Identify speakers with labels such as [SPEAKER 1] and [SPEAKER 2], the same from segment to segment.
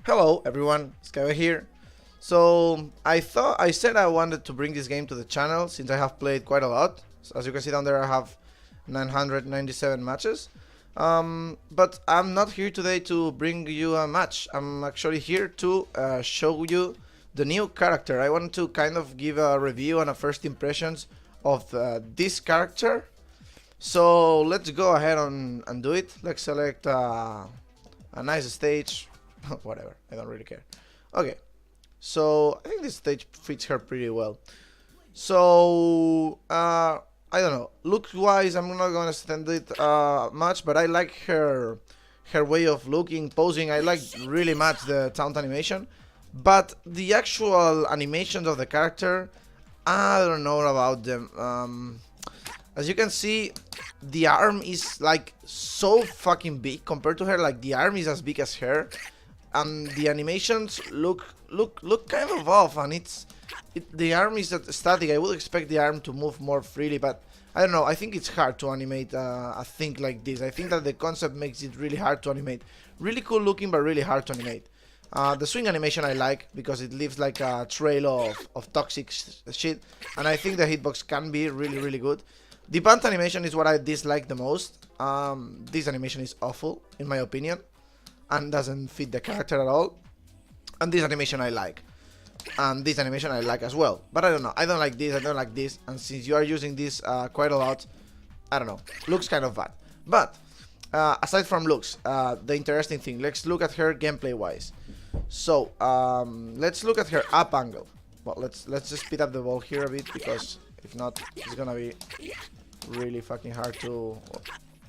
[SPEAKER 1] Hello everyone, Skyway here. So I said I wanted to bring this game to the channel since I have played quite a lot. So as you can see down there, I have 997 matches. But I'm not here today to bring you a match. I'm actually here to show you the new character. I want to kind of give a review and a first impressions of this character. So let's go ahead and do it. Let's select a nice stage. Whatever, I don't really care. Okay, so I think this stage fits her pretty well. So I don't know, look wise I'm not gonna stand it much, but I like her way of looking, posing. I like really much the taunt animation, but the actual animations of the character, I don't know about them. As you can see, the arm is like so fucking big compared to her. Like the arm is as big as her, and the animations look kind of off, and the arm is static. I would expect the arm to move more freely, but I don't know. I think it's hard to animate a thing like this. I think that the concept makes it really hard to animate. Really cool looking, but really hard to animate. The swing animation I like because it leaves like a trail of toxic shit, and I think the hitbox can be really good. The bunt animation is what I dislike the most. This animation is awful in my opinion, and doesn't fit the character at all. And this animation I like, and this animation I like as well, but I don't know, I don't like this, I don't like this, and since you are using this quite a lot, I don't know, looks kind of bad. But aside from looks, the interesting thing, let's look at her gameplay wise. So let's look at her up angle. Well, let's just speed up the ball here a bit, because if not it's gonna be really fucking hard to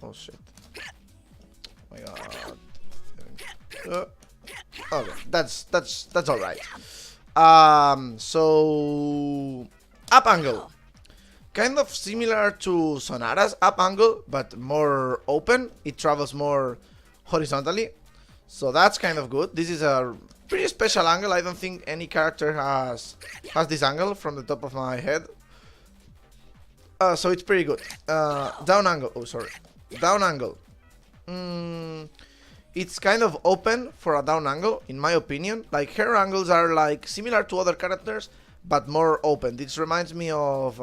[SPEAKER 1] oh shit, oh my god. Okay, that's all right. So up angle, kind of similar to Sonata's up angle, but more open. It travels more horizontally, so that's kind of good. This is a pretty special angle. I don't think any character has this angle from the top of my head. So it's pretty good. Down angle. Oh, sorry. Down angle. It's kind of open for a down angle, in my opinion. Like her angles are like similar to other characters, but more open. This reminds me of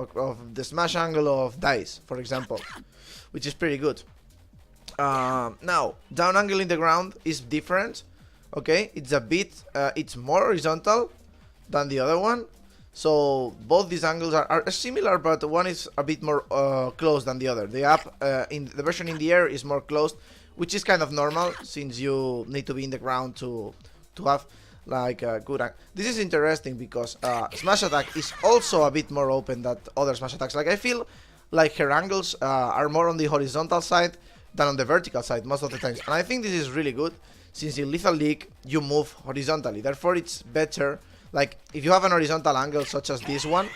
[SPEAKER 1] the smash angle of Dice, for example, which is pretty good. Now, down angle in the ground is different. Okay, it's a bit, it's more horizontal than the other one. So both these angles are similar, but one is a bit more closed than the other. The up in the version in the air is more closed, which is kind of normal since you need to be in the ground to have like a good angle. This is interesting because smash attack is also a bit more open than other smash attacks. Like I feel like her angles are more on the horizontal side than on the vertical side most of the times, and I think this is really good since in Lethal League you move horizontally. Therefore it's better. Like, if you have an horizontal angle such as this one,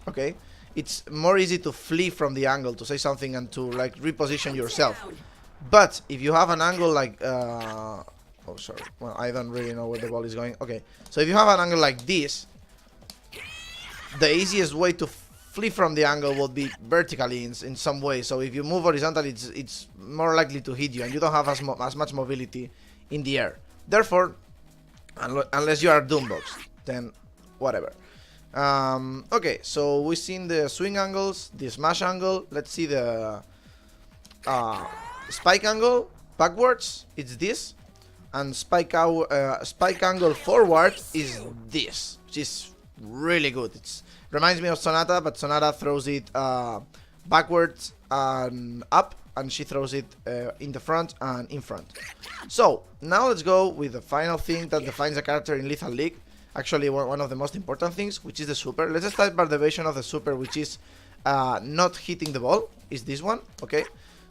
[SPEAKER 1] okay, it's more easy to flee from the angle, to say something, and to, like, reposition yourself. But, if you have an angle like, oh, sorry, well, I don't really know where the ball is going. Okay, so if you have an angle like this, the easiest way to flee from the angle would be vertically in some way. So, if you move horizontally, it's more likely to hit you, and you don't have as much mobility in the air. Therefore, unless you are Doombox, then whatever. Okay, so we've seen the swing angles, the smash angle. Let's see the spike angle backwards. It's this, and spike angle forward is this, which is really good. It reminds me of Sonata, but Sonata throws it backwards and up, and she throws it in the front and in front. So now let's go with the final thing that defines a character in Lethal League. Actually, one of the most important things, which is the super. Let's start by the version of the super, which is not hitting the ball. Is this one? Okay.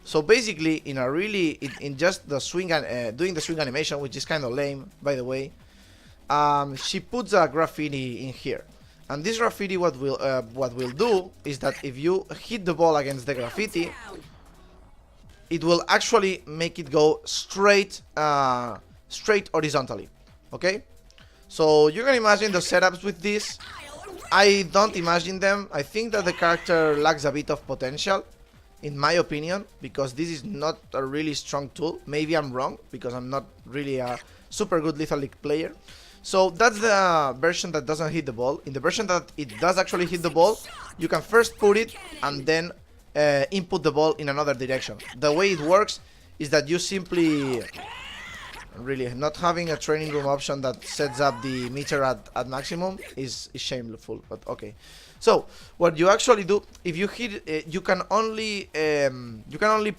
[SPEAKER 1] So basically, in just the swing and doing the swing animation, which is kind of lame, by the way. She puts a graffiti in here, and this graffiti what will do is that if you hit the ball against the graffiti, it will actually make it go straight horizontally. Okay. So you can imagine the setups with this. I don't imagine them. I think that the character lacks a bit of potential. in my opinion, because this is not a really strong tool. Maybe I'm wrong, because I'm not really a super good Lethal League player. So that's the version that doesn't hit the ball. In the version that it does actually hit the ball, you can first put it and then input the ball in another direction. The way it works is that you simply, really, not having a training room option that sets up the meter at maximum is shameful, but okay. So what you actually do, if you hit, you can only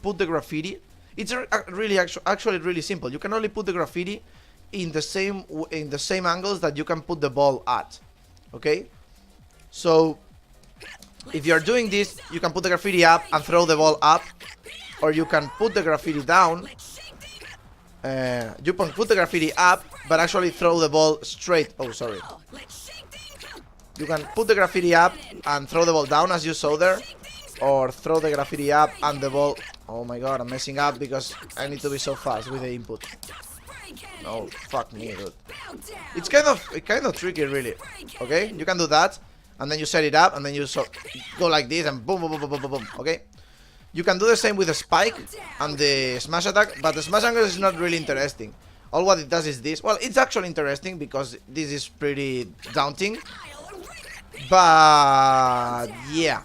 [SPEAKER 1] put the graffiti. It's really actually really simple. You can only put the graffiti in the same angles that you can put the ball at. Okay, so if you're doing this, you can put the graffiti up and throw the ball up, or you can put the graffiti down. You can put the graffiti up, but actually throw the ball straight. Oh, sorry. You can put the graffiti up and throw the ball down, as you saw there, or throw the graffiti up and the ball. Oh my god, I'm messing up because I need to be so fast with the input. No, fuck me, dude. It's kind of tricky, really. Okay, you can do that, and then you set it up, and then you go like this, and boom, boom, boom, boom, boom, boom. Okay. You can do the same with the spike and the smash attack, but the smash angle is not really interesting. All what it does is this. Well, it's actually interesting because this is pretty daunting. But yeah,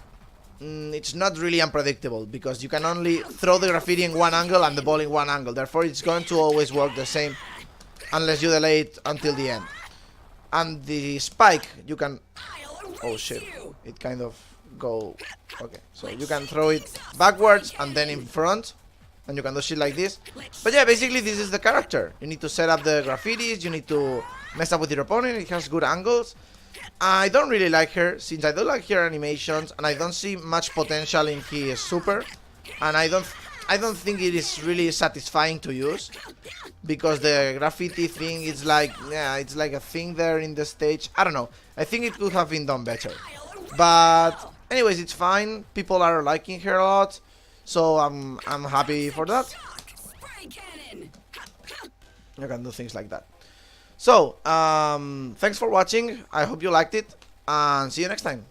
[SPEAKER 1] it's not really unpredictable because you can only throw the graffiti in one angle and the ball in one angle. Therefore, it's going to always work the same unless you delay it until the end. And the spike, you can... Oh shit, it kind of go... Okay, so you can throw it backwards and then in front, and you can do shit like this. But yeah, basically this is the character. You need to set up the graffitis, you need to mess up with your opponent. It has good angles. I don't really like her, since I don't like her animations, and I don't see much potential in his super, and I don't think it is really satisfying to use, because the graffiti thing is like, yeah, it's like a thing there in the stage. I don't know. I think it could have been done better. But anyways, it's fine. People are liking her a lot, so I'm happy for that. You can do things like that. So, thanks for watching. I hope you liked it, and see you next time.